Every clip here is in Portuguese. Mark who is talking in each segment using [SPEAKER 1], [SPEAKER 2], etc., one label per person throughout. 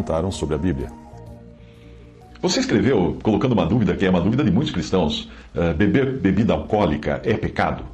[SPEAKER 1] perguntaram sobre a Bíblia.
[SPEAKER 2] Você escreveu colocando uma dúvida que é uma dúvida de muitos cristãos: beber bebida alcoólica é pecado?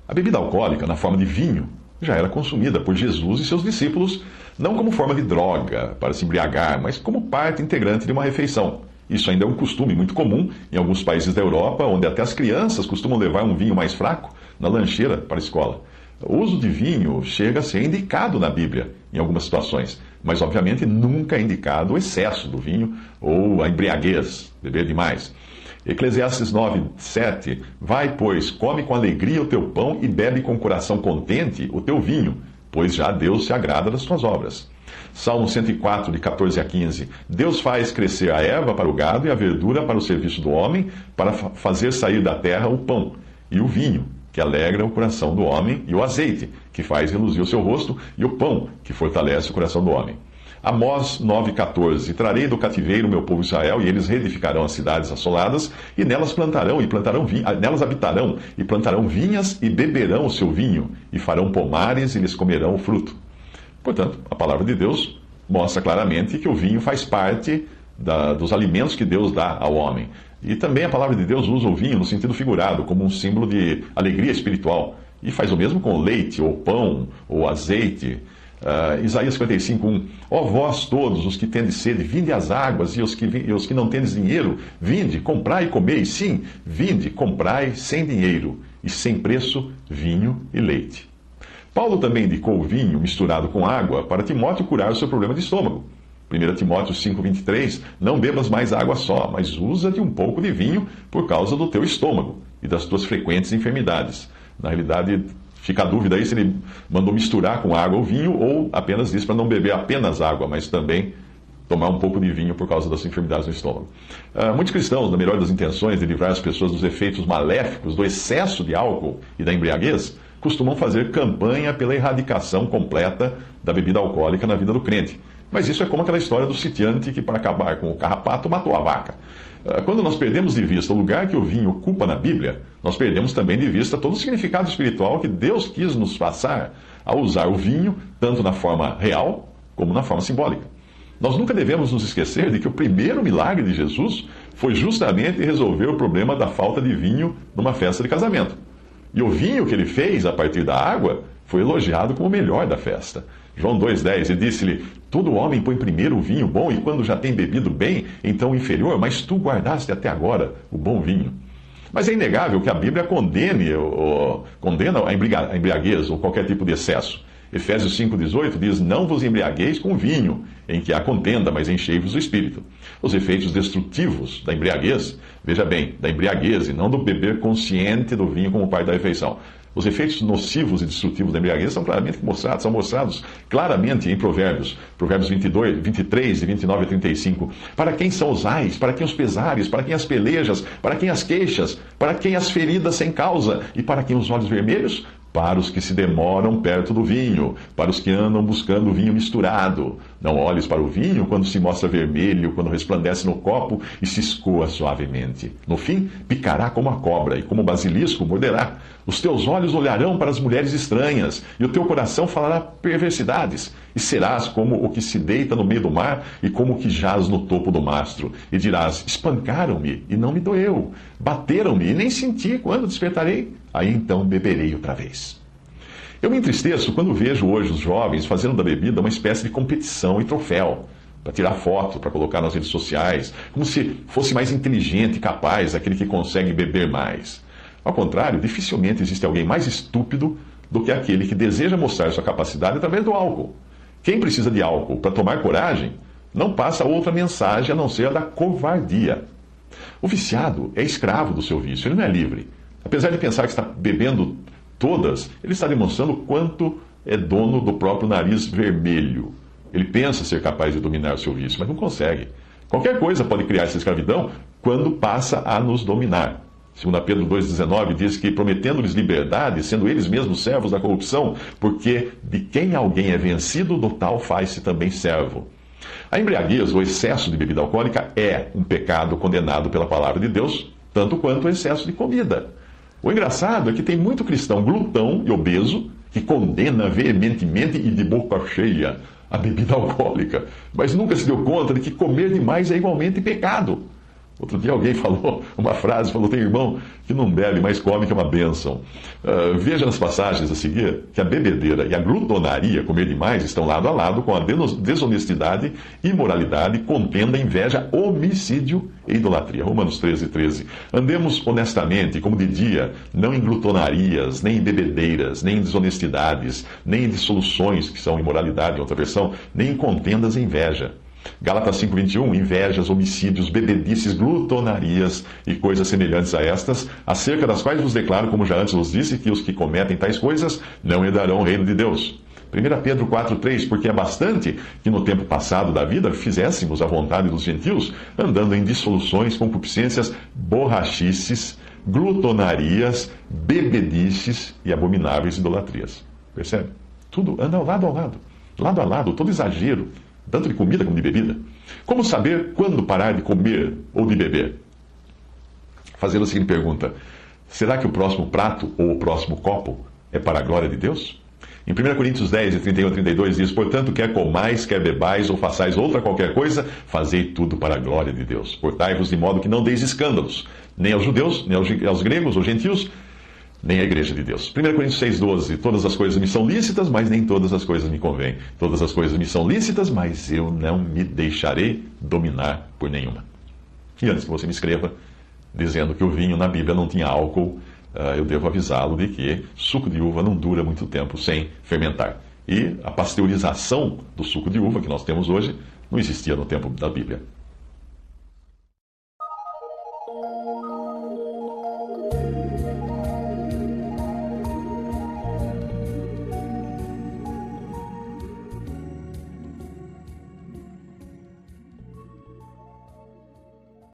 [SPEAKER 2] A bebida alcoólica, na forma de vinho, já era consumida por Jesus e seus discípulos, não como forma de droga para se embriagar, mas como parte integrante de uma refeição. Isso ainda é um costume muito comum em alguns países da Europa, onde até as crianças costumam levar um vinho mais fraco na lancheira para a escola. O uso de vinho chega a ser indicado na Bíblia, em algumas situações, mas obviamente nunca é indicado o excesso do vinho ou a embriaguez, beber demais. Eclesiastes 9:7: Vai, pois, come com alegria o teu pão e bebe com coração contente o teu vinho, pois já Deus se agrada das tuas obras. Salmo 104, de 14 a 15: Deus faz crescer a erva para o gado e a verdura para o serviço do homem, para fazer sair da terra o pão e o vinho, que alegra o coração do homem, e o azeite, que faz reluzir o seu rosto, e o pão, que fortalece o coração do homem. Amós 9,14: Trarei do cativeiro o meu povo Israel, e eles reedificarão as cidades assoladas, e nelas nelas habitarão, e plantarão vinhas, e beberão o seu vinho, e farão pomares, e lhes comerão o fruto. Portanto, a palavra de Deus mostra claramente que o vinho faz parte dos alimentos que Deus dá ao homem. E também a palavra de Deus usa o vinho no sentido figurado, como um símbolo de alegria espiritual. E faz o mesmo com o leite, ou pão, ou azeite. Isaías 55:1: Ó vós todos os que tendes sede, vinde às águas, e os que não tendes dinheiro, vinde, comprai e comei. Sim, vinde, comprai sem dinheiro, e sem preço, vinho e leite. Paulo também indicou o vinho misturado com água para Timóteo curar o seu problema de estômago. 1 Timóteo 5,23: Não bebas mais água só, mas usa de um pouco de vinho por causa do teu estômago e das tuas frequentes enfermidades. Na realidade, fica a dúvida aí se ele mandou misturar com água o vinho ou apenas disse para não beber apenas água, mas também tomar um pouco de vinho por causa das enfermidades no estômago. Muitos cristãos, na melhor das intenções de livrar as pessoas dos efeitos maléficos do excesso de álcool e da embriaguez, costumam fazer campanha pela erradicação completa da bebida alcoólica na vida do crente. Mas isso é como aquela história do sitiante que, para acabar com o carrapato, matou a vaca. Quando nós perdemos de vista o lugar que o vinho ocupa na Bíblia, nós perdemos também de vista todo o significado espiritual que Deus quis nos passar ao usar o vinho, tanto na forma real como na forma simbólica. Nós nunca devemos nos esquecer de que o primeiro milagre de Jesus foi justamente resolver o problema da falta de vinho numa festa de casamento. E o vinho que ele fez a partir da água foi elogiado como o melhor da festa. João 2,10: E disse-lhe: Todo homem põe primeiro o vinho bom, e quando já tem bebido bem, então o inferior, mas tu guardaste até agora o bom vinho. Mas é inegável que a Bíblia condena a embriaguez ou qualquer tipo de excesso. Efésios 5,18 diz: Não vos embriagueis com vinho, em que há contenda, mas enchei-vos o espírito. Os efeitos destrutivos da embriaguez, veja bem, da embriaguez e não do beber consciente do vinho como parte da refeição. Os efeitos nocivos e destrutivos da embriaguez são mostrados claramente em Provérbios 22, 23 e 29 a 35. Para quem são os ais, para quem os pesares, para quem as pelejas, para quem as queixas, para quem as feridas sem causa, e para quem os olhos vermelhos? Para os que se demoram perto do vinho, para os que andam buscando o vinho misturado. Não olhes para o vinho quando se mostra vermelho, quando resplandece no copo e se escoa suavemente. No fim, picará como a cobra e como o basilisco morderá. Os teus olhos olharão para as mulheres estranhas e o teu coração falará perversidades. E serás como o que se deita no meio do mar e como o que jaz no topo do mastro. E dirás: espancaram-me e não me doeu. Bateram-me e nem senti quando despertarei. Aí então beberei outra vez. Eu me entristeço quando vejo hoje os jovens fazendo da bebida uma espécie de competição e troféu, para tirar foto, para colocar nas redes sociais, como se fosse mais inteligente e capaz aquele que consegue beber mais. Ao contrário, dificilmente existe alguém mais estúpido do que aquele que deseja mostrar sua capacidade através do álcool. Quem precisa de álcool para tomar coragem não passa outra mensagem a não ser a da covardia. O viciado é escravo do seu vício, ele não é livre. Apesar de pensar que está bebendo todas, ele está demonstrando o quanto é dono do próprio nariz vermelho. Ele pensa ser capaz de dominar o seu vício, mas não consegue. Qualquer coisa pode criar essa escravidão quando passa a nos dominar. 2 Pedro 2,19 diz que, prometendo-lhes liberdade, sendo eles mesmos servos da corrupção, porque de quem alguém é vencido, do tal faz-se também servo. A embriaguez, ou excesso de bebida alcoólica, é um pecado condenado pela palavra de Deus, tanto quanto o excesso de comida. O engraçado é que tem muito cristão glutão e obeso que condena veementemente e de boca cheia a bebida alcoólica, mas nunca se deu conta de que comer demais é igualmente pecado. Outro dia alguém falou uma frase, tem irmão que não bebe, mas come, que é uma bênção. Veja nas passagens a seguir que a bebedeira e a glutonaria, comer demais, estão lado a lado com a desonestidade, imoralidade, contenda, inveja, homicídio e idolatria. Romanos 13:13. Andemos honestamente, como de dia, não em glutonarias, nem em bebedeiras, nem em desonestidades, nem em dissoluções, que são imoralidade em outra versão, nem em contendas e inveja. Gálatas 5:21, invejas, homicídios, bebedices, glutonarias e coisas semelhantes a estas, acerca das quais vos declaro, como já antes vos disse, que os que cometem tais coisas não herdarão o reino de Deus. 1 Pedro 4:3, porque é bastante que no tempo passado da vida fizéssemos a vontade dos gentios, andando em dissoluções, concupiscências, borrachices, glutonarias, bebedices e abomináveis idolatrias. Percebe? Tudo anda lado a lado, todo exagero, tanto de comida como de bebida. Como saber quando parar de comer ou de beber? Fazendo a seguinte pergunta: será que o próximo prato ou o próximo copo é para a glória de Deus? Em 1 Coríntios 10, 31 a 32 diz: portanto, quer comais, quer bebais ou façais outra qualquer coisa, fazei tudo para a glória de Deus. Portai-vos de modo que não deis escândalos, nem aos judeus, nem aos gregos ou gentios, nem a igreja de Deus. 1 Coríntios 6,12, todas as coisas me são lícitas, mas nem todas as coisas me convêm. Todas as coisas me são lícitas, mas eu não me deixarei dominar por nenhuma. E antes que você me escreva dizendo que o vinho na Bíblia não tinha álcool, eu devo avisá-lo de que suco de uva não dura muito tempo sem fermentar. E a pasteurização do suco de uva que nós temos hoje não existia no tempo da Bíblia.